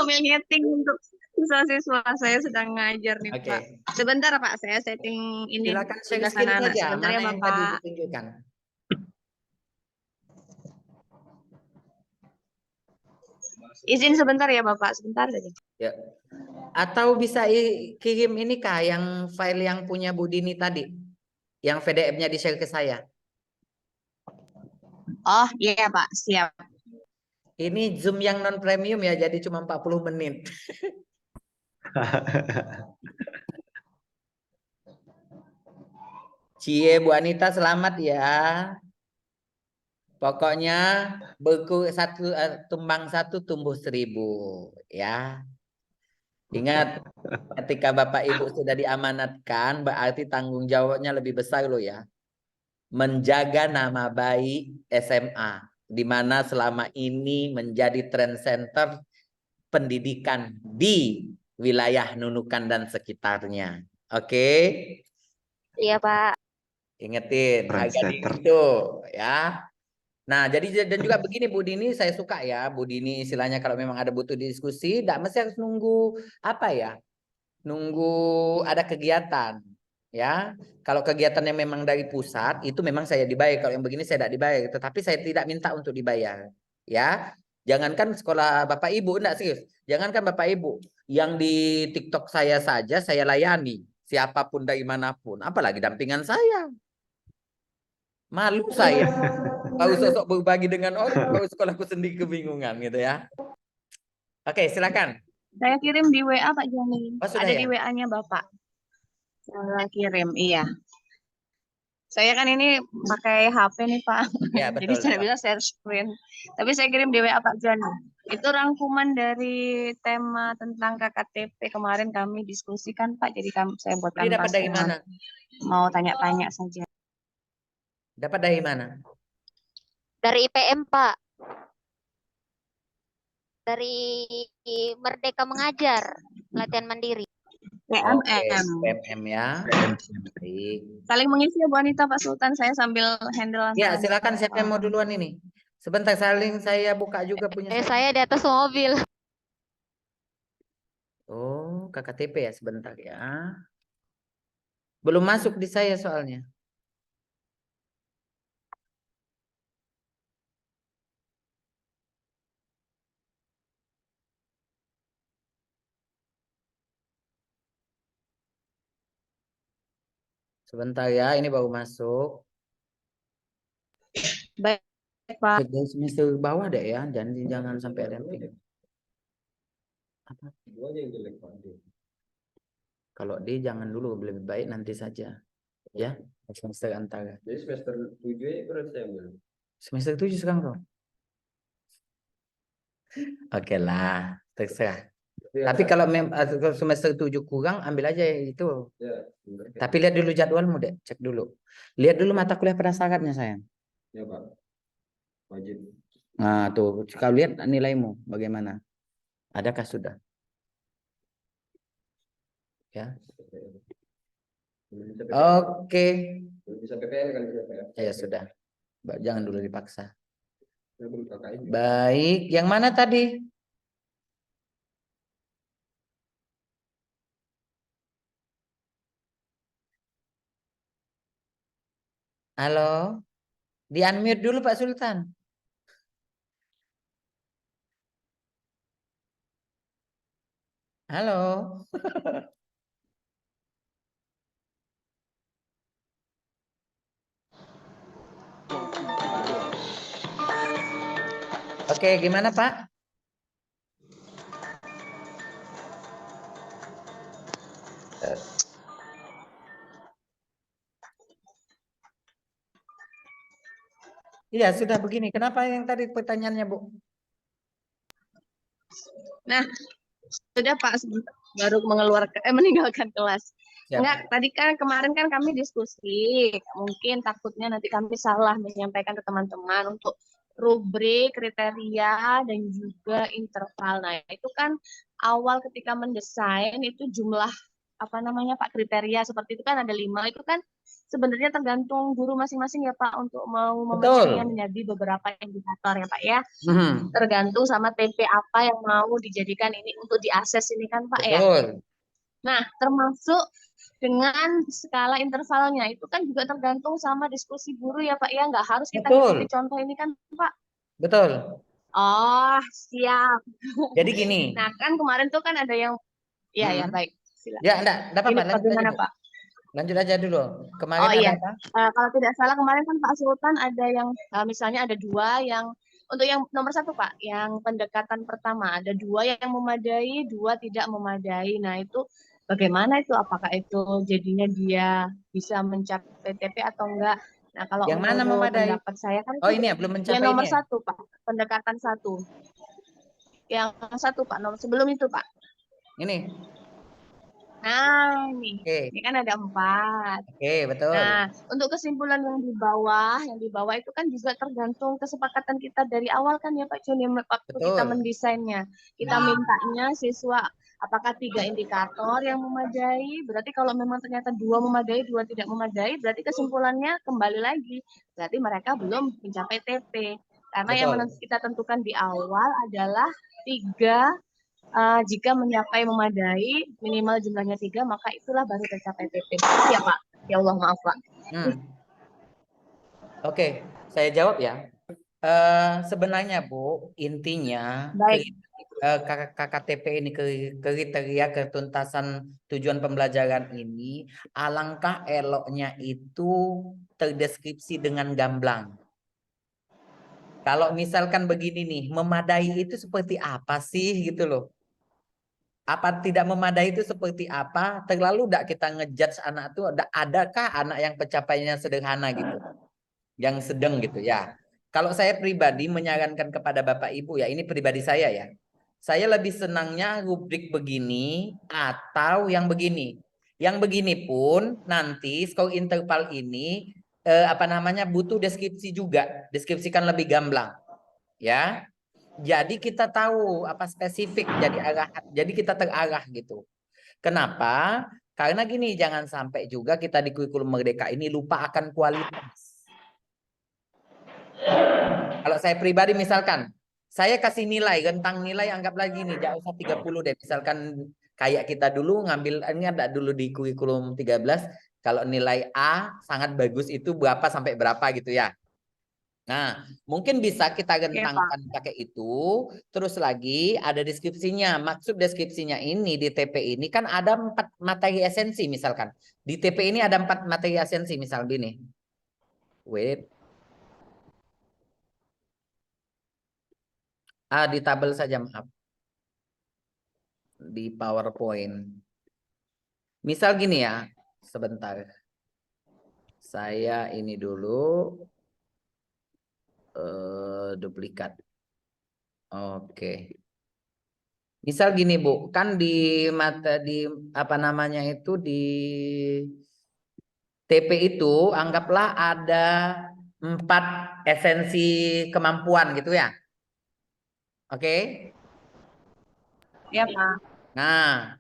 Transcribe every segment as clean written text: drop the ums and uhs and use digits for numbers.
sambil nyeting untuk siswa-siswa saya sedang ngajar nih Oke. Pak. Sebentar Pak, saya setting ini Silakan share tugas screen anak-anak. saja. Sebentar Mana ya yang tadi Bapak. ditunjukkan? Izin sebentar ya Bapak, sebentar saja. Ya. Atau bisa kirim ini kah yang file yang punya Bu Dini tadi? Yang PDF-nya di-share ke saya. Oh iya Pak, siap. Ini Zoom yang non premium ya, jadi cuma 40 menit. Cie Bu Anita, selamat ya. Pokoknya beku satu, tumbang satu tumbuh 1000 ya. Ingat, ketika Bapak Ibu sudah diamanatkan, berarti tanggung jawabnya lebih besar loh ya. Menjaga nama baik SMA, di mana selama ini menjadi trend center pendidikan di wilayah Nunukan dan sekitarnya. Oke? Iya Pak. Ingetin harga diri itu ya. Nah, jadi dan juga begini Bu Dini, saya suka ya Bu Dini istilahnya kalau memang ada butuh diskusi, tidak mesti harus nunggu apa ya? Nunggu ada kegiatan ya. Kalau kegiatannya memang dari pusat itu memang saya dibayar. Kalau yang begini saya tidak dibayar, tetapi saya tidak minta untuk dibayar ya. Jangankan sekolah Bapak Ibu, enggak serius. Jangankan Bapak Ibu, yang di TikTok saya saja saya layani siapapun dari manapun, apalagi dampingan saya. Malu saya baru sosok berbagi dengan orang, baru sekolahku sendiri kebingungan gitu ya. Oke, silakan. Saya kirim di WA Pak Jani. Oh, sudah ada ya? di WA-nya Bapak. Saya kirim, iya. Saya kan ini pakai HP nih Pak. Ya, Jadi betul. saya bisa share screen. Tapi saya kirim di WA Pak Jani. Itu rangkuman dari tema tentang KKTP kemarin kami diskusikan Pak. Jadi saya buat Ini dapat kanvas dari mana? mau tanya-tanya saja. Dapat dari mana? Dari IPM Pak. Dari Merdeka Mengajar, pelatihan mandiri. Oke, PMM. PMM ya. Baik. Saling mengisi ya Bu Anita Pak Sultan. Saya sambil handle. Ya, silakan siapa yang mau duluan ini? Sebentar saya buka juga punya saya. Saya di atas mobil. Oh, KKTP ya, sebentar ya. Belum masuk di saya soalnya. Sebentar ya, ini baru masuk. Baik Pak. Dari semester bawah deh ya, jangan sampai ada yang ping. Apa? Kalau D jangan dulu, lebih baik nanti saja. Ya, semester antara. Jadi semester 7 berarti saya ambil. Semester 7 sekarang tuh. Oke lah, terserah. Tapi kalau semester 7 kurang, ambil aja itu. Ya, tapi lihat dulu jadwalmu deh, cek dulu. Lihat dulu mata kuliah prasyaratnya sayang. ya Pak. Wajib. Nah tuh, kalau lihat nilaimu bagaimana? Adakah sudah? Ya. Oke. Bisa PPL kan bisa PPL. Ya sudah. Jangan dulu dipaksa. Baik, yang mana tadi? Halo? Di-unmute dulu Pak Sultan. Halo? Oke, gimana Pak? Iya, sudah begini. Kenapa yang tadi pertanyaannya, Bu? Nah, sudah Pak, baru meninggalkan kelas. Siap. Enggak, tadi kan kemarin kan kami diskusi, mungkin takutnya nanti kami salah menyampaikan ke teman-teman untuk rubrik, kriteria, dan juga interval. Nah, itu kan awal ketika mendesain itu jumlah apa namanya Pak, kriteria seperti itu kan ada 5 itu kan sebenarnya tergantung guru masing-masing ya Pak untuk mau memecahnya Betul. menjadi beberapa indikator ya Pak ya. Mhm. Tergantung sama TP apa yang mau dijadikan ini untuk diakses ini kan Pak ya. Betul. Nah, termasuk dengan skala intervalnya itu kan juga tergantung sama diskusi guru ya Pak ya. Nggak harus kita ngikuti Betul. contoh ini kan Pak. Betul. Oh, siap. Jadi gini. Nah, kan kemarin tuh kan ada yang ya ya Mhm. baik. Ya, Silakan. enggak apa-apa, Ini lanjut aja, bagaimana Bu. Pak? Lanjut aja dulu. Oh Kemarin ada iya, apa? Kalau tidak salah kemarin kan Pak Sultan ada yang misalnya ada 2 yang untuk yang nomor 1 Pak, yang pendekatan pertama ada 2 yang memadai, 2 tidak memadai. Nah itu bagaimana itu? Apakah itu jadinya dia bisa mencapai TP atau enggak? Nah kalau Yang mana menurut memadai? pendapat saya kan Oh, itu ini ya, belum yang mencapai nomor ini ya? 1 Pak, pendekatan 1. Yang 1 Pak, nomor sebelum itu Pak. Ini. Nah Oke. ini kan ada 4. Oke, betul. Nah, untuk kesimpulan yang di bawah itu kan juga tergantung kesepakatan kita dari awal kan ya Pak Juni waktu kita Betul. mendesainnya. Kita mintanya siswa apakah 3 indikator yang memadai, berarti kalau memang ternyata 2 memadai, 2 tidak memadai, berarti kesimpulannya kembali lagi, berarti mereka belum mencapai TP. Karena yang Betul. kita tentukan di awal adalah 3 jika mencapai memadai minimal jumlahnya 3 maka itulah baru tercapai TP. Ya Pak. Ya Allah maaf Pak. Hmm. Oke, saya jawab ya. Sebenarnya Bu, intinya Baik. KKTP ini kriteria ketuntasan tujuan pembelajaran ini alangkah eloknya itu terdeskripsi dengan gamblang. Kalau misalkan begini nih, memadai itu seperti apa sih gitu loh. Apa tidak memadai itu seperti apa? Terlalu tidak kita ngejudge anak itu, adakah anak yang pencapaiannya sederhana gitu, yang sedang gitu ya. Kalau saya pribadi menyarankan kepada Bapak Ibu ya, ini pribadi saya ya. Saya lebih senangnya rubrik begini atau yang begini. Yang begini pun nanti skor interval ini apa namanya butuh deskripsi juga, deskripsikan lebih gamblang ya. Jadi kita tahu apa spesifik jadi kita terarah gitu. Kenapa? Karena gini, jangan sampai juga kita di kurikulum Merdeka ini lupa akan kualitas. Kalau saya pribadi misalkan, saya kasih nilai, rentang nilai anggaplah gini, jangan usah 30 deh. Misalkan kayak kita dulu ngambil, ini ada dulu di kurikulum 13, kalau nilai A sangat bagus itu berapa sampai berapa gitu ya. Nah, mungkin bisa kita Oke Pak. rentangkan pakai itu. Terus lagi ada deskripsinya. Maksud deskripsinya ini di TP ini kan ada 4 materi esensi misalkan. Di TP ini ada 4 materi esensi misal gini. Wait. Di tabel saja maaf. Di PowerPoint. Misal gini ya. Sebentar. Saya ini dulu duplikat. Oke. Misal gini Bu, kan di apa namanya itu di TP itu anggaplah ada 4 esensi kemampuan gitu ya. Oke. Ya Pak. Nah,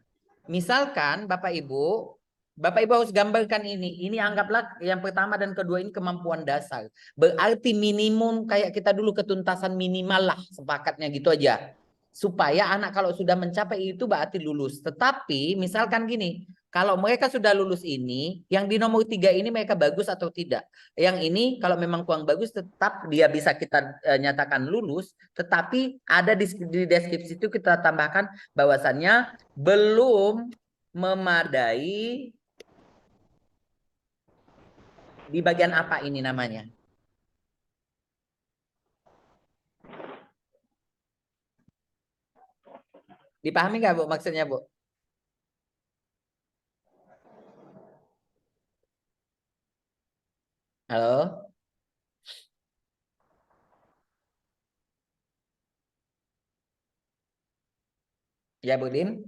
misalkan Bapak Ibu harus gambarkan ini. Ini anggaplah yang pertama dan kedua ini kemampuan dasar. Berarti minimum kayak kita dulu ketuntasan minimal lah, sepakatnya gitu aja. Supaya anak kalau sudah mencapai itu berarti lulus. Tetapi misalkan gini, kalau mereka sudah lulus ini, yang di nomor 3 ini mereka bagus atau tidak. Yang ini kalau memang kurang bagus tetap dia bisa kita nyatakan lulus. Tetapi ada di deskripsi itu kita tambahkan bahwasannya belum memadai di bagian apa ini namanya? Dipahami nggak Bu maksudnya Bu? Halo? Ya Budin?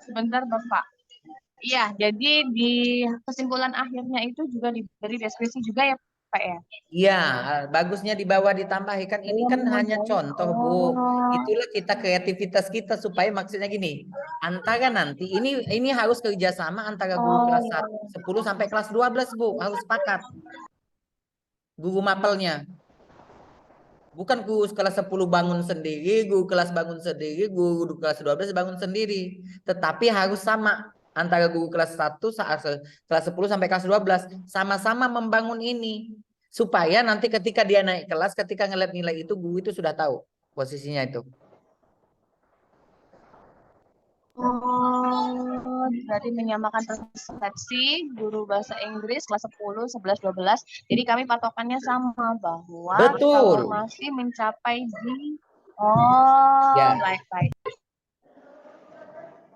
Sebentar Bapak. Iya, jadi di kesimpulan akhirnya itu juga diberi deskripsi juga ya Pak ya? Iya, bagusnya di bawah ditambahi kan ini kan hanya contoh, Bu. Itulah kita kreativitas kita supaya maksudnya gini, antara nanti ini harus kerjasama antara guru kelas 10 sampai kelas 12, Bu, harus sepakat. Guru mapelnya. Bukan guru kelas 10 bangun sendiri, guru kelas bangun sendiri, guru kelas 12 bangun sendiri. Tetapi harus sama antara guru kelas 1 kelas 10 sampai kelas 12 sama-sama membangun ini. Supaya nanti ketika dia naik kelas, ketika ngeliat nilai itu, guru itu sudah tahu posisinya itu. Oh, berarti menyamakan persepsi guru bahasa Inggris kelas 10, 11, 12. Jadi kami patokannya sama bahwa Betul. kalau masih mencapai di baik-baik.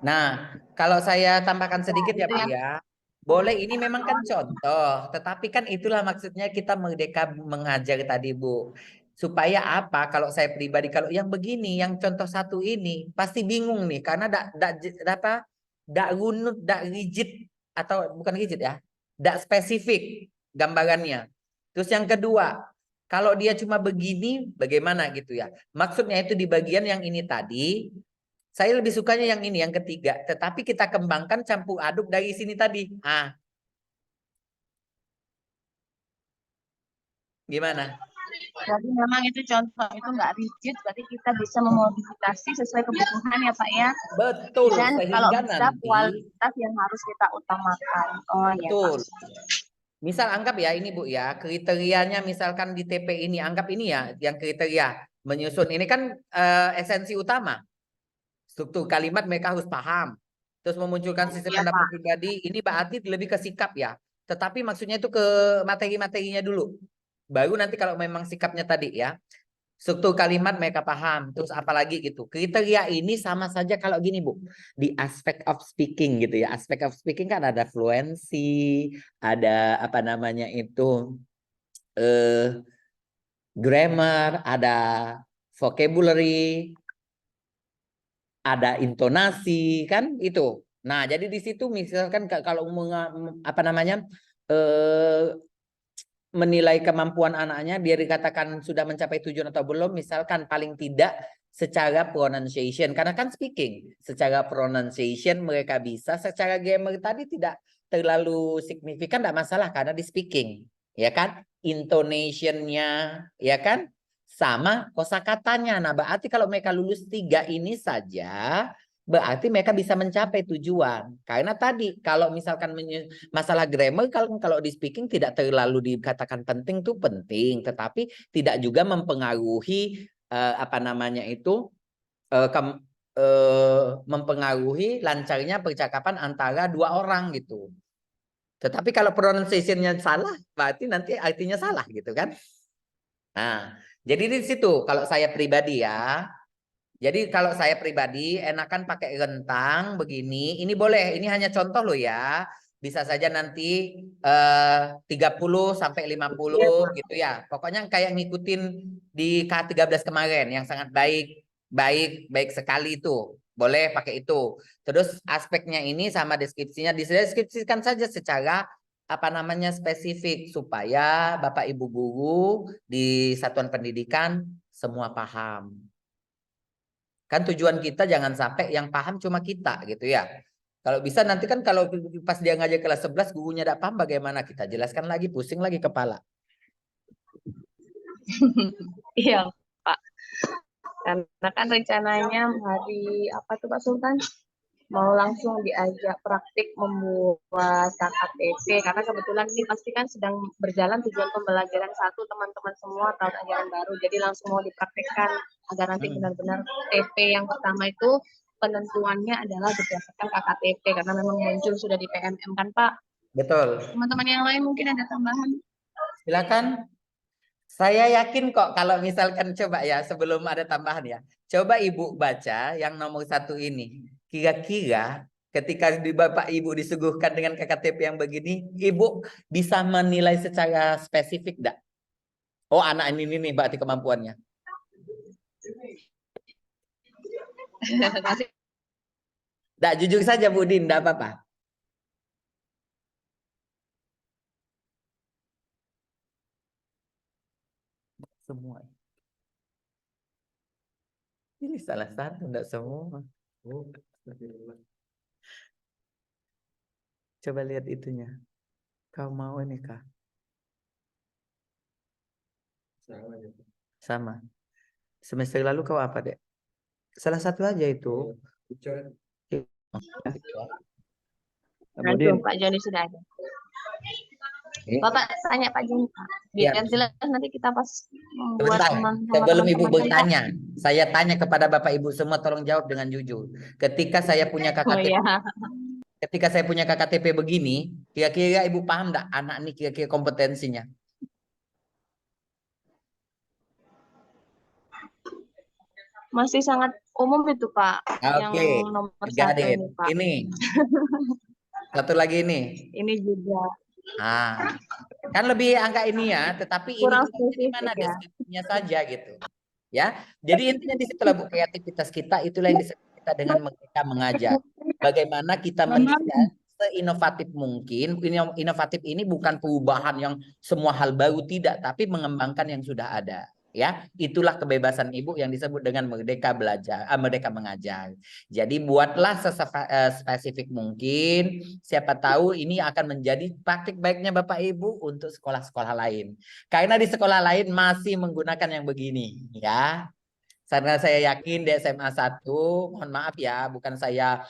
Nah, kalau saya tambahkan sedikit ya Pak ya. Boleh, ini memang kan contoh, tetapi kan itulah maksudnya kita merdeka mengajar tadi Bu. Supaya apa? Kalau saya pribadi, kalau yang begini, yang contoh satu ini pasti bingung nih, karena dak runut, dak rigid atau bukan rigid ya, dak spesifik gambarannya. Terus yang kedua, kalau dia cuma begini, bagaimana gitu ya? Maksudnya itu di bagian yang ini tadi. Saya lebih sukanya yang ini, yang ketiga. Tetapi kita kembangkan campur aduk dari sini tadi. Gimana? Jadi memang itu contoh, itu nggak rigid, berarti kita bisa memodifikasi sesuai kebutuhan ya Pak ya. Betul. Dan kalau bisa nanti, kualitas yang harus kita utamakan. Betul. Ya Pak. Misal anggap ya ini Bu ya, kriterianya misalkan di TP ini, anggap ini ya yang kriteria menyusun. Ini kan esensi utama. Struktur kalimat mereka harus paham. Terus memunculkan sisi pendapat pribadi, ini berarti lebih ke sikap ya. Tetapi maksudnya itu ke materi-materinya dulu. Baru nanti kalau memang sikapnya tadi ya. Struktur kalimat mereka paham. Terus apalagi gitu. Kriteria ini sama saja kalau gini Bu. Di aspek of speaking gitu ya. Aspek of speaking kan ada fluency, ada apa namanya itu grammar, ada vocabulary, ada intonasi kan itu. Nah, jadi di situ misalkan kalau apa namanya menilai kemampuan anaknya dia dikatakan sudah mencapai tujuan atau belum, misalkan paling tidak secara pronunciation, karena kan speaking, secara pronunciation mereka bisa, secara grammar tadi tidak terlalu signifikan, tidak masalah karena di speaking, ya kan, intonationnya, ya kan, sama kosakatanya. Nah, berarti kalau mereka lulus 3 ini saja, berarti mereka bisa mencapai tujuan. Karena tadi kalau misalkan masalah grammar kalau di speaking tidak terlalu dikatakan penting tuh penting, tetapi tidak juga mempengaruhi apa namanya itu mempengaruhi lancarnya percakapan antara 2 orang gitu. Tetapi kalau pronunciation-nya salah, berarti nanti artinya salah gitu kan. Nah, jadi di situ kalau saya pribadi ya. Jadi kalau saya pribadi enakan pakai rentang begini. Ini boleh, ini hanya contoh loh ya. Bisa saja nanti 30 sampai 50 gitu ya. Pokoknya kayak ngikutin di K13 kemarin yang sangat baik sekali itu. Boleh pakai itu. Terus aspeknya ini sama deskripsinya dideskripsikan saja secara apa namanya spesifik supaya Bapak Ibu guru di satuan pendidikan semua paham. Kan tujuan kita jangan sampai yang paham cuma kita gitu ya. Kalau bisa nanti kan kalau pas dia ngajar kelas 11 gurunya tidak paham bagaimana, kita jelaskan lagi, pusing lagi kepala. Iya Pak. Karena kan rencananya hari apa tuh Pak Sultan? Mau langsung diajak praktik membuat KKTP karena kebetulan ini pasti kan sedang berjalan tujuan pembelajaran 1 teman-teman semua tahun ajaran baru, jadi langsung mau dipraktikkan agar nanti benar-benar TP yang pertama itu penentuannya adalah berdasarkan KKTP karena memang muncul sudah di PMM kan Pak. Betul. Teman-teman yang lain mungkin ada tambahan? Silakan. Saya yakin kok kalau misalkan coba ya sebelum ada tambahan ya. Coba Ibu baca yang nomor 1 ini. Kira-kira ketika di Bapak Ibu disuguhkan dengan KKTP yang begini, Ibu bisa menilai secara spesifik enggak? Oh, anak ini nih berarti kemampuannya. Enggak, jujur saja Bu Din, enggak apa-apa. semua. Ini salah satu, enggak semua. Oh, astagfirullah. Coba lihat itunya. Kau mau ini kah? Salah ya. Sama. Semester lalu kau apa, Dek? Salah satu aja itu. Coret. Nah, itu Budin, Pak Joni sudah ada. Eh, Bapak tanya Pak Joni, Pak. Ya. Biar jelas nanti kita pas membuat Sebentar, teman sama sebelum Ibu teman-teman kita. bertanya, saya tanya kepada Bapak Ibu semua, tolong jawab dengan jujur. Ketika saya punya Oh KKTP, ya. ketika saya punya KKTP begini, kira-kira Ibu paham enggak anak ini kira-kira kompetensinya? Masih sangat umum itu Pak. Yang Oke, nomor got 1 it. ini Pak. Ini. Satu lagi ini. Ini juga Ah, kan lebih angka ini ya, tetapi ini kurang kita di mana spesifik ya. deskripsinya saja gitu. Ya, jadi intinya di situlah Bu, kreativitas kita itulah yang disebut kita dengan mereka mengajar. Bagaimana kita mendesain seinovatif mungkin. Inovatif ini bukan perubahan yang semua hal baru, tidak, tapi mengembangkan yang sudah ada. Ya, itulah kebebasan Ibu yang disebut dengan merdeka belajar, merdeka mengajar. Jadi buatlah spesifik mungkin. Siapa tahu ini akan menjadi praktik baiknya Bapak Ibu untuk sekolah-sekolah lain. Karena di sekolah lain masih menggunakan yang begini, ya. Karena saya yakin di SMA 1, mohon maaf ya, bukan saya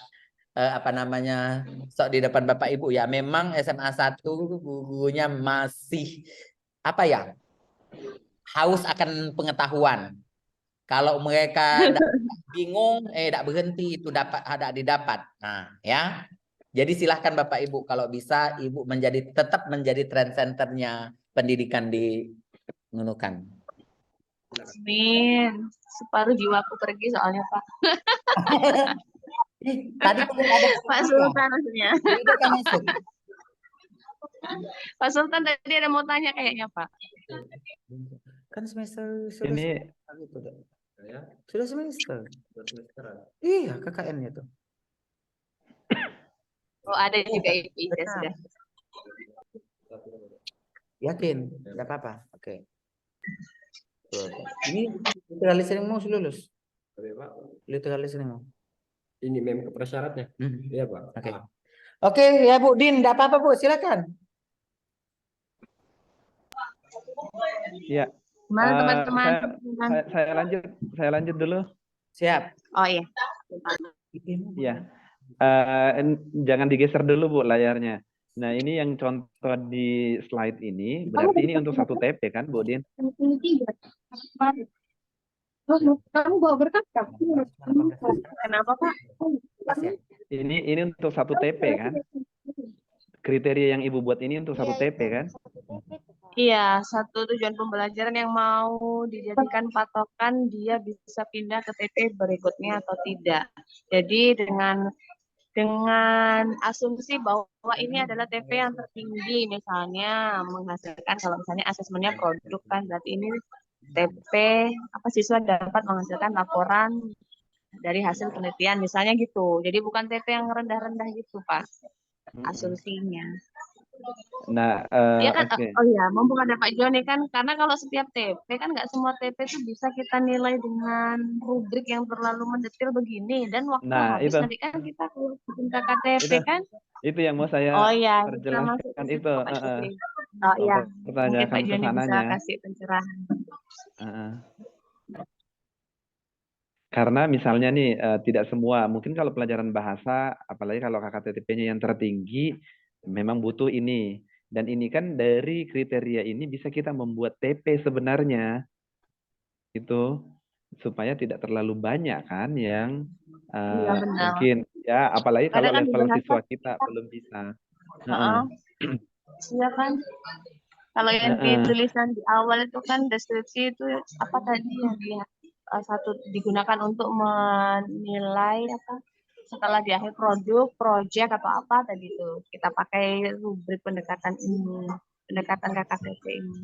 apa namanya sok di depan Bapak Ibu ya. Memang SMA 1 gurunya masih apa ya? Haus akan pengetahuan. Kalau mereka bingung, tidak berhenti itu dapat ada didapat. Nah, ya. Jadi silahkan Bapak Ibu kalau bisa Ibu tetap menjadi trend centernya pendidikan di Nunukan. Amin. Separuh jiwaku pergi soalnya Pak. Tadi belum ada Pak Sultan maksudnya. Udah kan masuk. Pak Sultan tadi ada mau tanya kayaknya Pak. Kan semester ini gitu, Dek. Ya, Sudah semester. buat semesteran. Iya, KKN-nya tuh. Oh ada juga itu ya sudah. Yakin? Enggak apa-apa. Oke. Tuh. Ini literal listening mau lulus. Tapi Pak, Literal listening mau. ini mem keprasyaratnya. Iya Pak. Oke. Ah, Oke, ya Bu Din, enggak apa-apa Bu, silakan. ya Gimana teman-teman? saya lanjut dulu. Siap. Oh iya. Ya. Jangan digeser dulu Bu layarnya. Nah, ini yang contoh di slide ini berarti ini untuk satu TP kan Bu Din? Ini 3. Kamu bawa berkas kan? Kenapa Pak? Pas ya? Ini untuk satu TP kan? Kriteria yang Ibu buat ini untuk satu TP kan? Iya, satu tujuan pembelajaran yang mau dijadikan patokan dia bisa pindah ke TP berikutnya atau tidak. Jadi dengan asumsi bahwa ini adalah TP yang tertinggi, misalnya menghasilkan, kalau misalnya asesmennya produk kan, berarti ini TP apa siswa dapat menghasilkan laporan dari hasil penelitian, misalnya gitu. Jadi bukan TP yang rendah-rendah gitu, Pak, asumsinya. Nah, Ya kan, oke. oh ya, mumpung ada Pak Joni kan, karena kalau setiap TP kan nggak semua TP itu bisa kita nilai dengan rubrik yang terlalu mendetil begini, dan waktu Nah, habis itu. nanti kan kita bikin KTP Itu. kan. Itu yang mau saya Oh ya, kita masuk perjelaskan ke situ, itu. Pak Joni. Oh ya, mungkin Pertanyakan Pak Joni bisa kesananya. kasih pencerahan. Karena misalnya nih tidak semua, mungkin kalau pelajaran bahasa, apalagi kalau KKTP-nya yang tertinggi, memang butuh ini. Dan ini kan dari kriteria ini bisa kita membuat TP sebenarnya, itu supaya tidak terlalu banyak kan yang Iya benar. mungkin ya, apalagi kalau Kadang kan level dibahas siswa kita belum bisa. Iya kan. Kalau yang di tulisan di awal itu kan deskripsi itu apa tadi yang satu digunakan untuk menilai apa setelah di akhir produk, proyek atau apa tadi itu kita pakai rubrik pendekatan ini, pendekatan KKTP ini.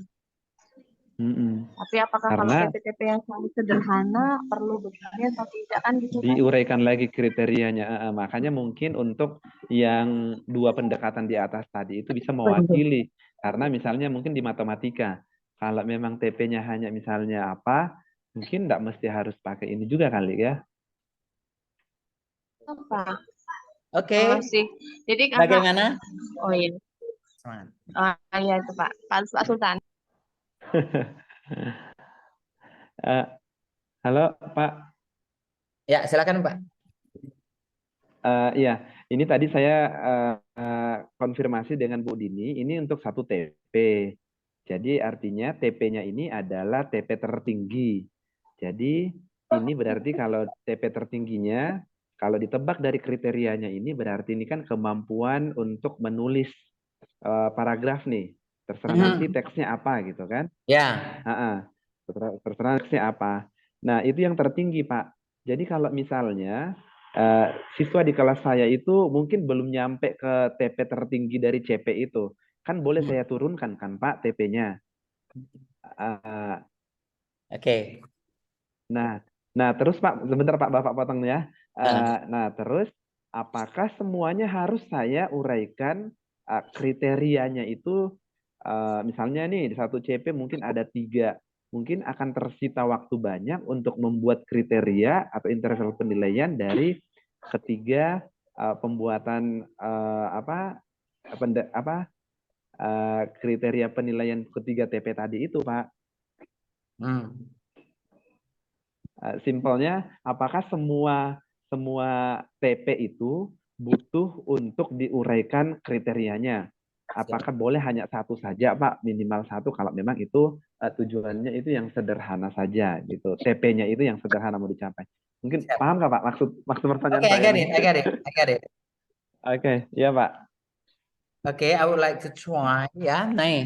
Tapi apakah kalau Karena TP-TP yang sangat sederhana perlu begini atau tidak kan gitu kan? diuraikan lagi kriterianya, makanya mungkin untuk yang 2 pendekatan di atas tadi itu bisa mewakili, karena misalnya mungkin di matematika Kalau memang TP-nya hanya misalnya apa, mungkin nggak mesti harus pakai ini juga kali ya. Apa? Oke, Oh sih. Jadi kakak, bagaimana? oh iya, Semangat. iya itu Pak Sultan. Eh, halo Pak. Ya, silakan Pak. Iya, ini tadi saya konfirmasi dengan Bu Dini, ini untuk satu TP. Jadi artinya TP-nya ini adalah TP tertinggi. Jadi ini berarti kalau TP tertingginya, kalau ditebak dari kriterianya ini berarti ini kan kemampuan untuk menulis paragraf nih. Terserah nanti teksnya apa gitu kan. Ya. Terserah teksnya apa. Nah itu yang tertinggi Pak. Jadi kalau misalnya siswa di kelas saya itu mungkin belum nyampe ke TP tertinggi dari CP itu. Kan boleh saya turunkan kan Pak TP-nya. Oke. Nah terus Pak, sebentar Pak Bapak potong ya. Nah terus apakah semuanya harus saya uraikan kriterianya itu misalnya nih di satu CP mungkin ada 3. Mungkin akan tersita waktu banyak untuk membuat kriteria atau interval penilaian dari ketiga pembuatan kriteria penilaian ketiga TP tadi itu, Pak. Simpelnya, apakah semua TP itu butuh untuk diuraikan kriterianya? Apakah boleh hanya satu saja, Pak? Minimal satu kalau memang itu tujuannya itu yang sederhana saja, gitu. TP-nya itu yang sederhana mau dicapai. Mungkin paham nggak, Pak? Maksud pertanyaan Oke, I saya get ini? it, I get it, I get it. Oke, iya, Pak. Oke, I would like to try ya. Nah,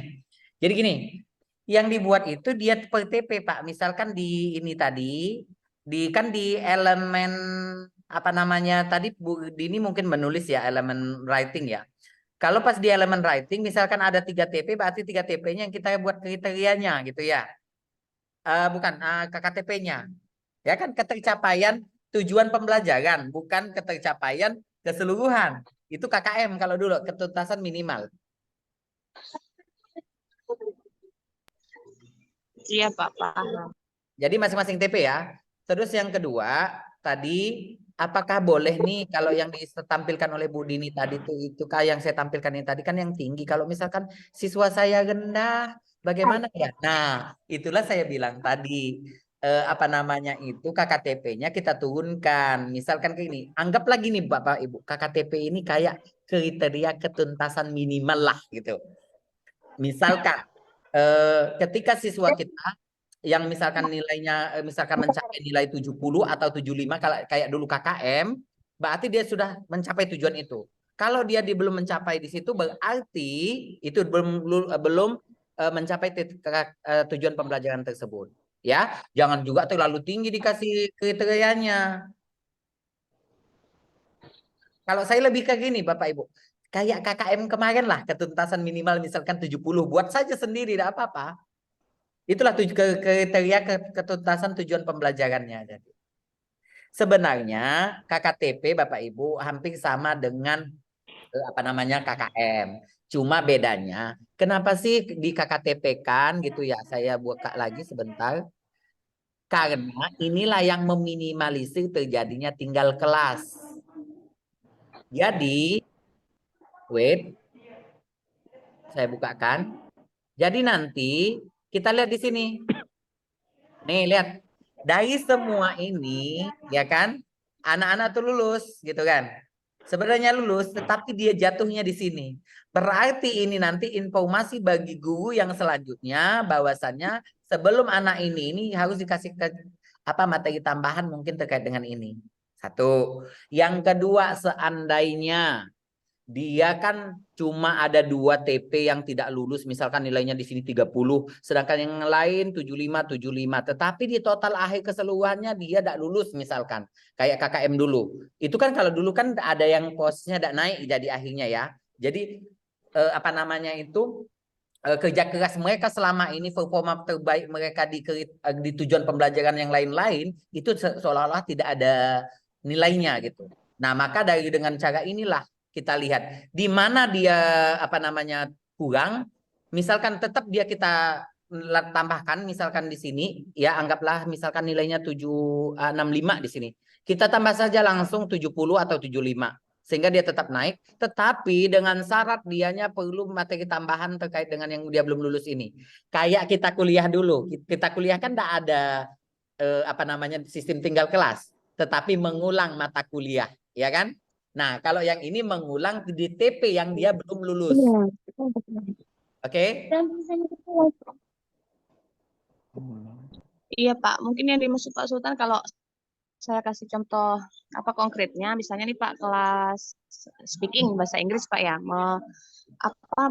jadi gini, yang dibuat itu dia per TP Pak. Misalkan di ini tadi, kan di elemen apa namanya tadi Bu Dini mungkin menulis ya elemen writing ya. Kalau pas di elemen writing, misalkan ada 3 TP, berarti 3 TP-nya yang kita buat kriterianya gitu ya. Bukan KKTP-nya. Ya kan ketercapaian tujuan pembelajaran, bukan ketercapaian keseluruhan. Itu KKM kalau dulu, ketuntasan minimal. Iya Pak, paham. Jadi masing-masing TP ya. Terus yang kedua, tadi apakah boleh nih kalau yang ditampilkan oleh Bu Dini tadi itu kayak yang saya tampilkan ini tadi kan yang tinggi. Kalau misalkan siswa saya rendah, bagaimana ya? Nah, itulah saya bilang tadi apa namanya itu KKTP-nya kita turunkan. Misalkan kayak gini, anggaplah gini Bapak Ibu, KKTP ini kayak kriteria ketuntasan minimal lah gitu. Misalkan ketika siswa kita yang misalkan nilainya misalkan mencapai nilai 70 atau 75 kalau kayak dulu KKM, berarti dia sudah mencapai tujuan itu. Kalau dia belum mencapai di situ berarti itu belum mencapai tujuan pembelajaran tersebut. Ya, jangan juga terlalu tinggi dikasih kriterianya. Kalau saya lebih ke gini Bapak Ibu, kayak KKM kemarin lah, ketuntasan minimal misalkan 70, buat saja sendiri tidak apa-apa. Itulah kriteria ketuntasan tujuan pembelajarannya. Jadi sebenarnya KKTP Bapak Ibu hampir sama dengan apa namanya KKM. Cuma bedanya, kenapa sih di KKTP kan gitu ya? Saya buka lagi sebentar. Karena inilah yang meminimalisir terjadinya tinggal kelas. Jadi, wait, saya bukakan. Jadi nanti kita lihat di sini. Nih, lihat. Dari semua ini, ya kan, anak-anak tuh lulus, gitu kan. Sebenarnya lulus, tetapi dia jatuhnya di sini. Berarti ini nanti informasi bagi guru yang selanjutnya, bahwasannya sebelum anak ini harus dikasih apa materi tambahan mungkin terkait dengan ini. Satu. Yang kedua, seandainya dia kan cuma ada 2 TP yang tidak lulus, misalkan nilainya di sini 30, sedangkan yang lain 75, tetapi di total akhir keseluruhannya dia tidak lulus misalkan, kayak KKM dulu. Itu kan kalau dulu kan ada yang posnya tidak naik jadi akhirnya ya. Jadi apa namanya itu kerja keras mereka selama ini, performa terbaik mereka di tujuan pembelajaran yang lain-lain itu seolah-olah tidak ada nilainya gitu. Nah, maka dengan cara inilah kita lihat di mana dia apa namanya kurang, misalkan tetap dia kita tambahkan misalkan di sini ya anggaplah misalkan nilainya 65 di sini. Kita tambah saja langsung 70 atau 75 sehingga dia tetap naik, tetapi dengan syarat dianya perlu materi tambahan terkait dengan yang dia belum lulus ini. Kayak kita kuliah dulu. Kita kuliah kan tidak ada apa namanya sistem tinggal kelas, tetapi mengulang mata kuliah, ya kan? Nah, kalau yang ini mengulang di TP yang dia belum lulus. Oke? Iya Pak, mungkin yang dimaksud Pak Sultan kalau saya kasih contoh apa konkretnya, misalnya nih Pak kelas speaking bahasa Inggris Pak ya,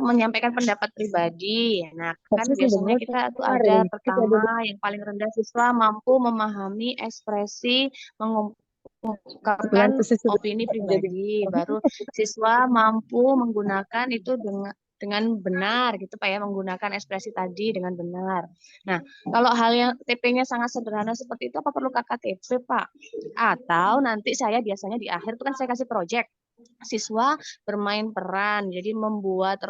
menyampaikan pendapat pribadi. Nah kan biasanya kita tuh ada pertama yang paling rendah siswa mampu memahami ekspresi mengungkapkan opini pribadi, baru siswa mampu menggunakan itu dengan benar gitu Pak ya, menggunakan ekspresi tadi dengan benar. Nah, kalau hal yang TP-nya sangat sederhana seperti itu apa perlu KKTP Pak? Atau nanti saya biasanya di akhir itu kan saya kasih project. Siswa bermain peran, jadi membuat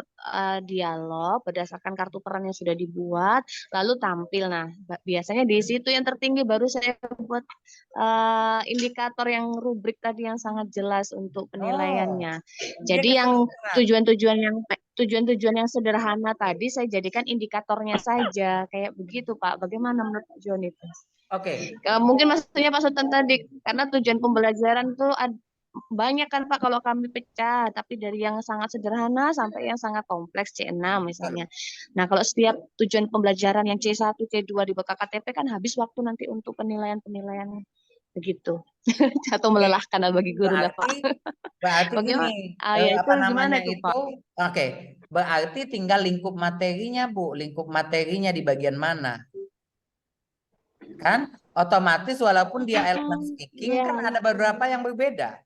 dialog berdasarkan kartu peran yang sudah dibuat, lalu tampil. Nah, biasanya di situ yang tertinggi baru saya buat indikator yang rubrik tadi yang sangat jelas untuk penilaiannya. Jadi yang tujuan-tujuan yang sederhana tadi saya jadikan indikatornya saja, kayak begitu Pak. Bagaimana menurut Pak John itu? Oke. Mungkin maksudnya Pak Sultan tadi, karena tujuan pembelajaran tuh banyak kan Pak kalau kami pecah, tapi dari yang sangat sederhana sampai yang sangat kompleks C6 misalnya. Nah kalau setiap tujuan pembelajaran yang C1, C2 di KKTP kan habis waktu nanti untuk penilaian-penilaian begitu. Atau melelahkan bagi guru lah Pak. Berarti Bagaimana? ini Ya, apa namanya gimana itu? Oke, berarti tinggal lingkup materinya Bu, lingkup materinya di bagian mana? Kan otomatis walaupun dia elemen speaking kan ada beberapa yang berbeda.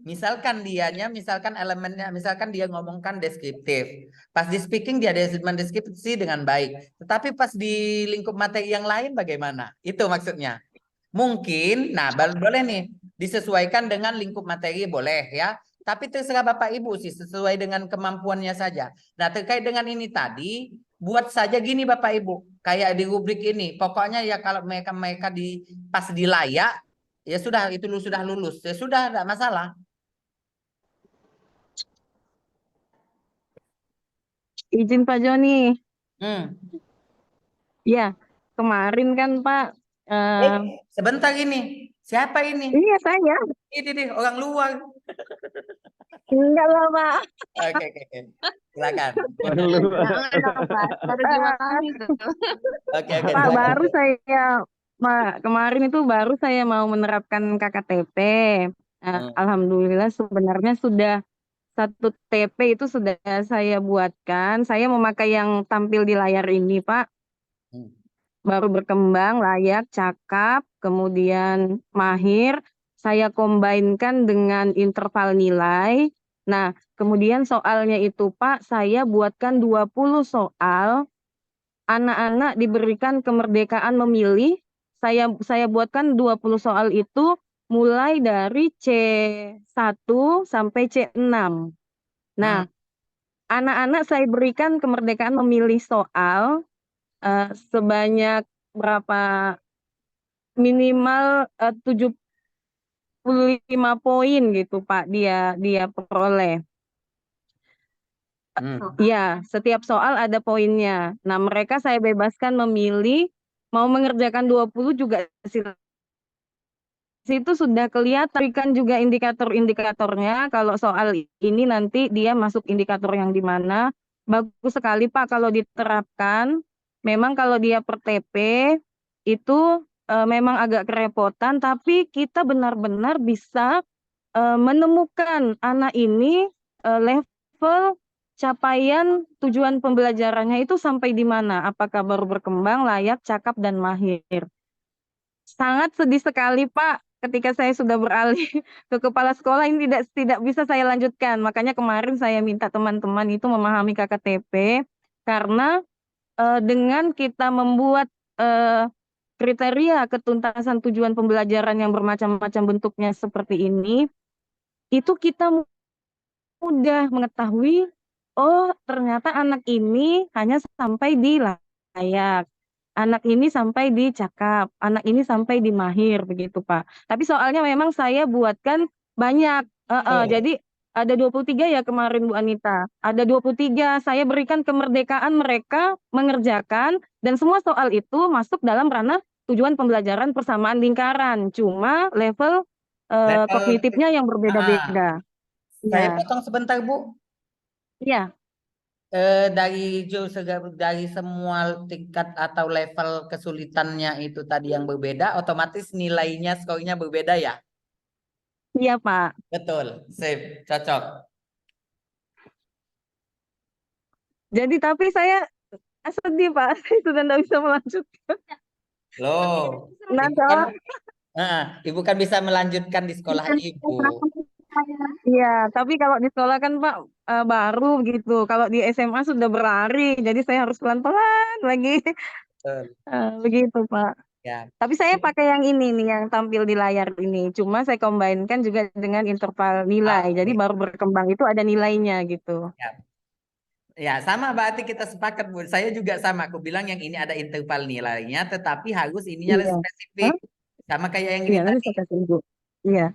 Misalkan misalkan elemennya, misalkan dia ngomongkan deskriptif. Pas di speaking dia mendeskripsi dengan baik. Tetapi pas di lingkup materi yang lain bagaimana? Itu maksudnya. Mungkin, nah boleh nih disesuaikan dengan lingkup materi boleh ya. Tapi terserah Bapak Ibu sih sesuai dengan kemampuannya saja. Nah terkait dengan ini tadi, buat saja gini Bapak Ibu. Kayak di rubrik ini, pokoknya ya kalau mereka pas di layak, ya sudah itu sudah lulus. Ya sudah tidak masalah. Izin Pak Joni. Ya, kemarin kan Pak. Sebentar ini. Siapa ini? Iya saya. Ini orang luar. Enggak lah Pak. Oke. Silakan. Pak, kemarin itu baru saya mau menerapkan KKTP. Alhamdulillah sebenarnya sudah 1 TP itu sudah saya buatkan. Saya memakai yang tampil di layar ini, Pak. Baru berkembang, layak, cakap, kemudian mahir. Saya combine-kan dengan interval nilai. Nah, kemudian soalnya itu, Pak, saya buatkan 20 soal. Anak-anak diberikan kemerdekaan memilih. Saya buatkan 20 soal itu mulai dari C1 sampai C6. Nah, anak-anak saya berikan kemerdekaan memilih soal sebanyak berapa, minimal 75 poin gitu Pak dia peroleh. Ya, setiap soal ada poinnya. Nah, mereka saya bebaskan memilih, mau mengerjakan 20 juga situ sudah kelihatan, berikan juga indikator-indikatornya. Kalau soal ini nanti dia masuk indikator yang di mana. Bagus sekali Pak kalau diterapkan. Memang kalau dia per TP itu memang agak kerepotan, tapi kita benar-benar bisa menemukan anak ini level capaian tujuan pembelajarannya itu sampai di mana. Apakah baru berkembang, layak, cakap, dan mahir. Sangat sedih sekali Pak ketika saya sudah beralih ke kepala sekolah ini tidak bisa saya lanjutkan. Makanya kemarin saya minta teman-teman itu memahami KKTP karena dengan kita membuat kriteria ketuntasan tujuan pembelajaran yang bermacam-macam bentuknya seperti ini, itu kita mudah mengetahui, oh ternyata anak ini hanya sampai di layak. Anak ini sampai di cakap, anak ini sampai di mahir begitu, Pak. Tapi soalnya memang saya buatkan banyak. Jadi ada 23 ya kemarin Bu Anita. Ada 23, saya berikan kemerdekaan mereka mengerjakan dan semua soal itu masuk dalam ranah tujuan pembelajaran persamaan lingkaran. Cuma level kognitifnya yang berbeda-beda. Saya Iya. potong sebentar, Bu. Iya. Dari semua tingkat atau level kesulitannya itu tadi yang berbeda, otomatis nilainya, skornya berbeda ya? Iya, Pak. Betul, sip, cocok. Jadi tapi saya sedih, Pak. Saya sudah tidak bisa melanjutkan. Loh, Nah, ibu kan bisa melanjutkan di sekolah ibu. iya, tapi kalau di sekolah kan Pak baru gitu. Kalau di SMA sudah berlari, jadi saya harus pelan-pelan lagi. Betul. Begitu Pak. Ya. Tapi saya pakai yang ini nih, yang tampil di layar ini. Cuma saya combine-kan juga dengan interval nilai. Jadi baru berkembang itu ada nilainya gitu. Ya. Ya, sama berarti kita sepakat, Bu. Saya juga sama. Aku bilang yang ini ada interval nilainya, tetapi harus ininya Iya. spesifik. Sama kayak yang ini Iya, nanti tadi. saya kasih Ibu. Iya.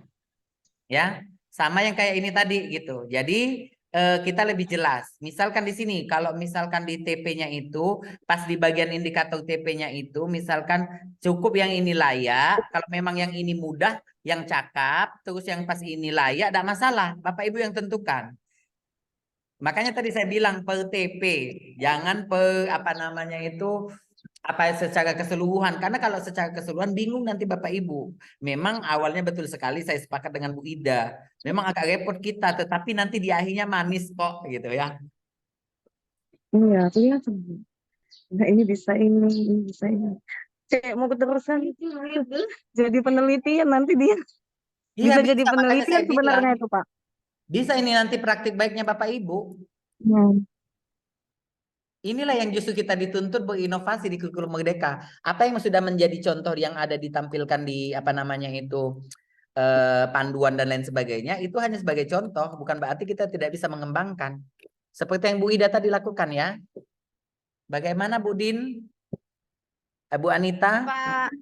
Ya, sama yang kayak ini tadi gitu. Jadi kita lebih jelas. Misalkan di sini, kalau misalkan di TP-nya itu, pas di bagian indikator TP-nya itu, misalkan cukup yang ini layak, kalau memang yang ini mudah, yang cakap, terus yang pas ini layak, tidak masalah. Bapak Ibu yang tentukan. Makanya tadi saya bilang per TP, jangan per apa namanya itu apa secara keseluruhan. Karena kalau secara keseluruhan bingung nanti Bapak Ibu. Memang awalnya betul sekali saya sepakat dengan Bu Ida. Memang agak repot kita, tetapi nanti di akhirnya manis kok gitu ya. Iya, kelihatan. Nah, ini bisa ini bisa ini. Kayak mau keterusan jadi penelitian nanti dia Iya, bisa jadi makanya penelitian saya bilang. sebenarnya itu Pak. Bisa ini nanti praktik baiknya Bapak Ibu. Inilah yang justru kita dituntut berinovasi di kurikulum Merdeka. Apa yang sudah menjadi contoh yang ada ditampilkan di apa namanya itu panduan dan lain sebagainya, itu hanya sebagai contoh, bukan berarti kita tidak bisa mengembangkan. Seperti yang Bu Ida tadi lakukan ya. Bagaimana Bu Din? Bu Anita? Pak,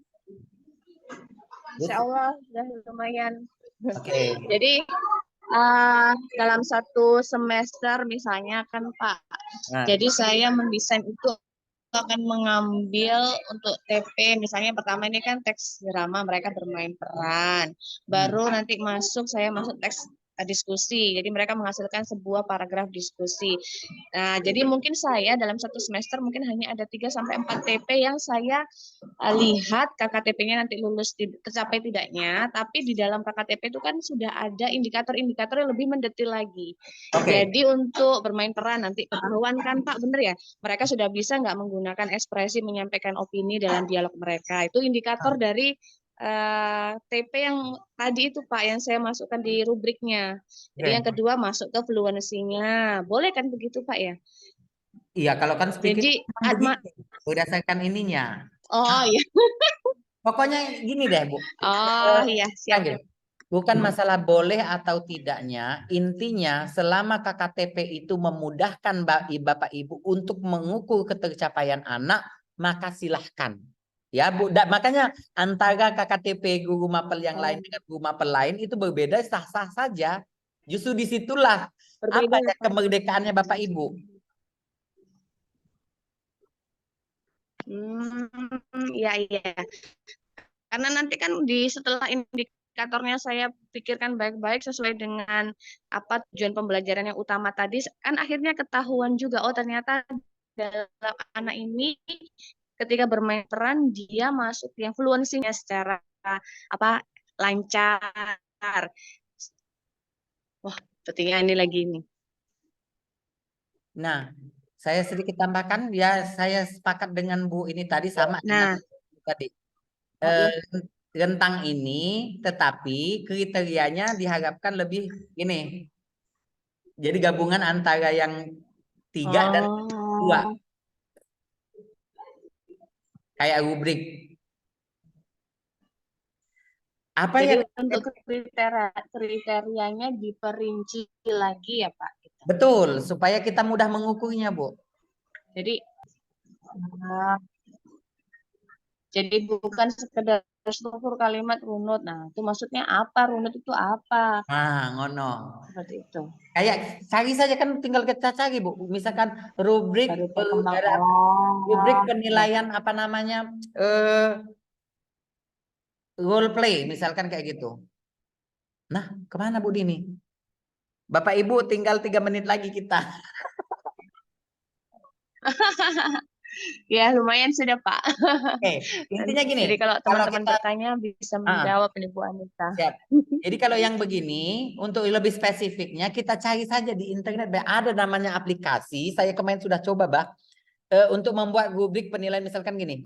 Insya Allah sudah lumayan. Oke. Jadi dalam satu semester misalnya kan Pak, jadi saya mendesain itu akan mengambil untuk TP, misalnya pertama ini kan teks drama, mereka bermain peran, baru nanti saya masuk teks diskusi, jadi mereka menghasilkan sebuah paragraf diskusi. Nah, jadi mungkin saya dalam satu semester mungkin hanya ada 3-4 TP yang saya lihat KKTP-nya nanti lulus tercapai tidaknya, tapi di dalam KKTP itu kan sudah ada indikator-indikator yang lebih mendetil lagi. Jadi untuk bermain peran nanti ketahuan kan Pak, bener ya, mereka sudah bisa nggak menggunakan ekspresi menyampaikan opini dalam dialog mereka. Itu indikator dari TP yang tadi itu Pak, yang saya masukkan di rubriknya. Jadi yang kedua masuk ke fluensinya, boleh kan begitu Pak ya? Iya, kalau kan speaking berdasarkan ininya. Oh iya. Pokoknya gini deh Bu. Oh iya, siap. Bukan masalah boleh atau tidaknya, intinya selama KKTP itu memudahkan Bapak Ibu untuk mengukur ketercapaian anak, maka silahkan. Ya Bu, makanya antara KKTP guru mapel yang lain dengan guru mapel lain itu berbeda, sah-sah saja. Justru disitulah apa ya kemerdekaannya Bapak Ibu. Iya. Karena nanti kan setelah indikatornya saya pikirkan baik-baik sesuai dengan apa tujuan pembelajaran yang utama tadi, kan akhirnya ketahuan juga, oh ternyata dalam anak ini ketika bermain peran dia masuk yang fluensinya secara lancar. Wah, sepertinya ini lagi ini. Nah, saya sedikit tambahkan ya, saya sepakat dengan Bu ini tadi sama dengan tadi. Rentang ini, tetapi kriterianya diharapkan lebih ini. Jadi gabungan antara yang 3 dan 2. Kayak rubrik. Apa jadi yang untuk kriterianya diperinci lagi ya Pak? Betul, supaya kita mudah mengukurnya Bu. Jadi Nah, jadi bukan sekedar struktur kalimat runut. Nah, itu maksudnya apa? Runut itu apa? Nah, ngono. Seperti itu. Kayak cari saja kan, tinggal kita cari Bu. Misalkan rubrik Baru berkembang. rubrik penilaian apa namanya role play misalkan kayak gitu. Nah, kemana Bu Dini? Bapak Ibu tinggal 3 menit lagi kita. Ya, lumayan sudah, Pak. Oke, intinya gini. Jadi kalau teman-teman kita bertanya bisa menjawab ini Bu Anita. siap. Jadi kalau yang begini, untuk lebih spesifiknya kita cari saja di internet. Ada namanya aplikasi. Saya kemarin sudah coba, Bah. Untuk membuat rubrik penilaian misalkan gini.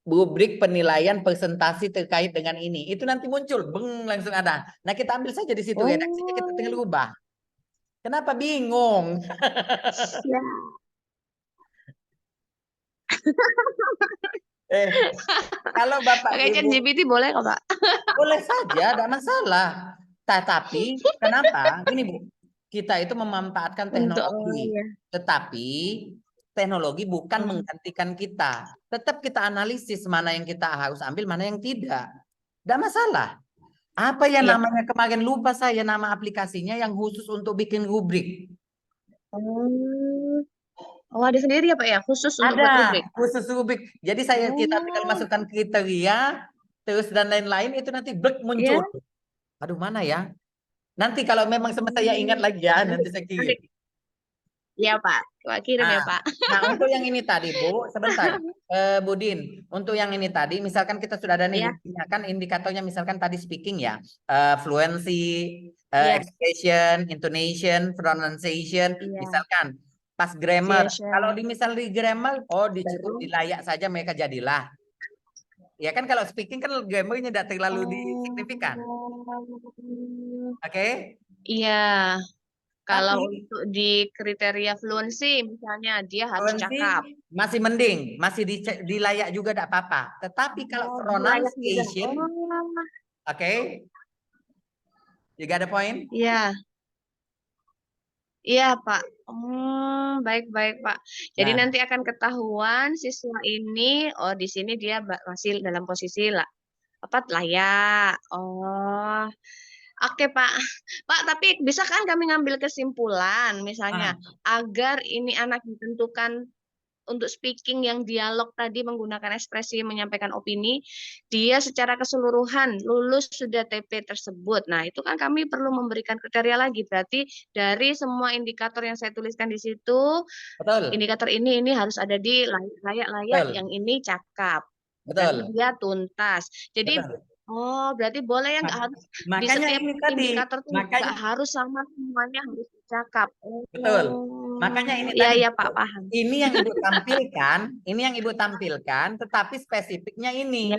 Rubrik penilaian presentasi terkait dengan ini. Itu nanti muncul, beng, langsung ada. Nah, kita ambil saja di situ redaksinya, kita tinggal ubah. Kenapa bingung? Ya. Kalau Bapak Pakai Ibu ChatGPT boleh kok, Pak? boleh saja, tidak masalah. Tetapi kenapa? Gini Bu, kita itu memanfaatkan teknologi, tetapi teknologi bukan menggantikan kita. Tetap kita analisis mana yang kita harus ambil, mana yang tidak. Tidak masalah. Apa ya namanya kemarin lupa saya nama aplikasinya yang khusus untuk bikin rubrik. Oh, ada sendiri ya Pak ya, khusus untuk buat rubrik. Khusus rubrik. Jadi kita tinggal masukkan kriteria, terus dan lain-lain itu nanti muncul. Aduh, mana ya? Nanti kalau memang saya ingat lagi ya, nanti saya kirim. Iya Pak, kirim ya Pak. Nah, untuk yang ini tadi Bu, sebentar. Budin, untuk yang ini tadi, misalkan kita sudah ada nih, kan indikatornya misalkan tadi speaking ya, fluency, expression, intonation, pronunciation, misalkan pas grammar. Kalau misal di grammar, cukup dilayak saja mereka jadilah. Ya kan kalau speaking kan grammarnya tidak terlalu signifikan. Oke? Iya. Kalau untuk di kriteria fluency misalnya dia harus cakap. Masih mending, masih dilayak juga tidak apa-apa. Tetapi kalau pronunciation, oke? You got the point? Iya. Iya Pak. Baik-baik Pak. Jadi nanti akan ketahuan siswa ini, di sini dia masih dalam posisi layak. Oke Pak. Pak, tapi bisa kan kami ngambil kesimpulan misalnya agar ini anak ditentukan untuk speaking yang dialog tadi menggunakan ekspresi menyampaikan opini, dia secara keseluruhan lulus sudah TP tersebut. Nah, itu kan kami perlu memberikan kriteria lagi. Berarti dari semua indikator yang saya tuliskan di situ, indikator ini harus ada di layak-layak, yang ini cakap. Berarti dia tuntas. Jadi berarti boleh ya, nggak harus di setiap indikator tuh nggak harus sama semuanya, harus cakap. Betul. Makanya ini tadi. Iya Pak, paham. Ini yang Ibu tampilkan, tetapi spesifiknya ini.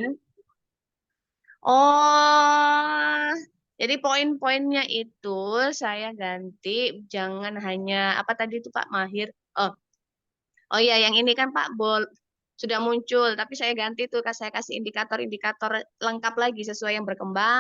Jadi poin-poinnya itu saya ganti, jangan hanya apa tadi itu Pak Mahir. Oh iya, yang ini kan Pak sudah muncul, tapi saya ganti tuh, saya kasih indikator-indikator lengkap lagi sesuai yang berkembang.